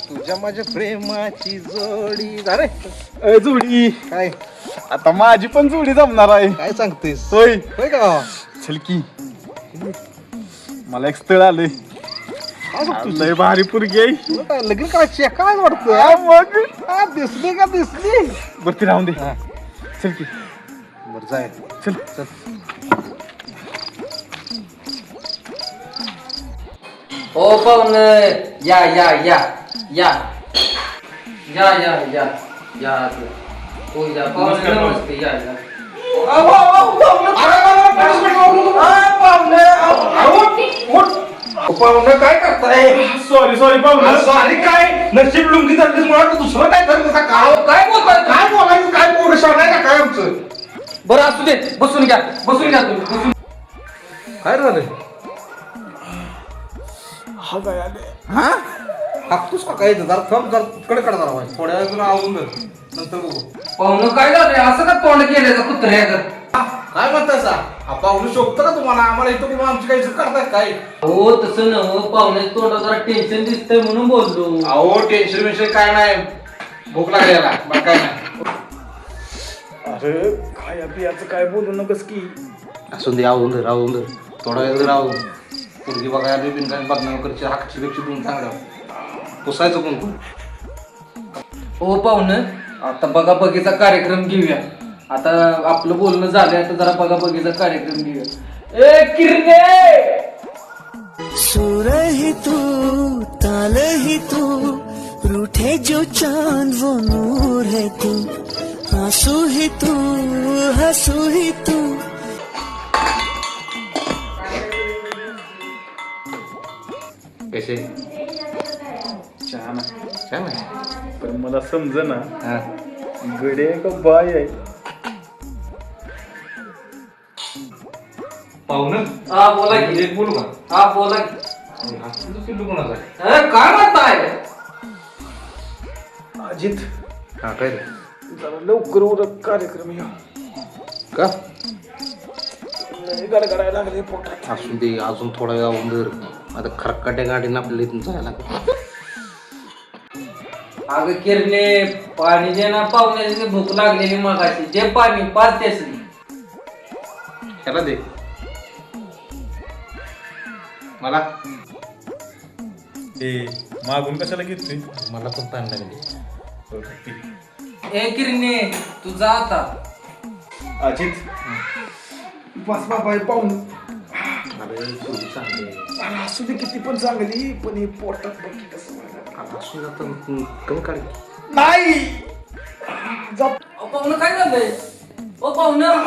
तुझ्या माझ्या प्रेमाची जोडी अरे ए जोडी काय आता माझी पण जोडी जमणार आहे. काय सांगतेस होय होय का चल की मला एक स्थळ आलंय. काय बघतोस? लय भारी पोरगी आहे. तुला काय लग्न करायची काय वाटतं हा, मग दिसली का दिसली बरं ती राहून दे. हा. चल की बरं जाय चल चल ओ पाहुण या या या या या या या या हो या पाहुणे नमस्ते या या पाहुणं काय करताय सॉरी पाहुणं. सॉरी काय नशीब लुंगी धरलीस मला वाटलं दुसरं काय धरलं का काय बोलताय काय बोलायचं काय पोरं नाही का काय आमचं बरं असू दे बसून घ्या तुम्ही बसून काय झालं हा काय आले. हा हाकतोस का काय जरा थंब जरा कडे कडे जरा व्हाय. थोड्या वेळ जरा आवून धर नंतर बघू पाहुणं काय झालंय असं का तोंड केलं का कुत्र्याचं काय म्हणताय सा पाहुणं शोभतं का तुम्हाला आम्हाला इथं तुम्ही आमची काही करताय काय हो तसं न पाहुण्याच्या तोंडात जरा टेन्शन दिसतंय म्हणून बोललो अहो टेन्शन विषय काय नाही भूक लागलेला बरं काय नाही अरे खाया पियाचं काय बोलू नकस की. असून दे आवून धर थोडा वेळ जर आवून पोरगी बघायला बिनकामी बदनाम करची हाकची बिकची दोन चांगल्या पुसायचं कोण हो पाहुणं आता बघा बघीचा कार्यक्रम घेऊया आता आपलं बोलणं झालंय आता जरा बघा बघीचा कार्यक्रम घेऊया ए किरणे सुर ही तू ताल ही तू रूठे जो चांद वो नूर है तू आंसू ही तू हंसू ही तू कसे छान छान आहे पण मला समज ना हा गडे आहे का बाय आहे. पाहुणं हा बोला की एक बोलू का हा बोला की पिल्लू कोणाचा आहे काय म्हणताय अजित हा काय रे जरा लवकर उरक कार्यक्रम या. का लय गडगडायला लागले पोटात. असून दे अजून थोडा वेळ आवून धर आता खरकाट्या गाडीनं आपल्याला इथून जायला लागेल अगं किरणे पाणी दे ना पाहुण्याची भूक लागलेली मगाशी दे पाणी पाच त्यासनी ह्याला दे मला ए मागून कशाला घेतोय. मला पण ताण लागली ए किरणे तू जा आता अजित बस बाबा पाहून अरे पोरगी चांगली आहे. असू दे किती पण चांगली पण हे पोटात बघ की कसं व्हायला. आता असून आता कमी काढ नाही जा. पाहुणं काय झालंय ओ पाहुणं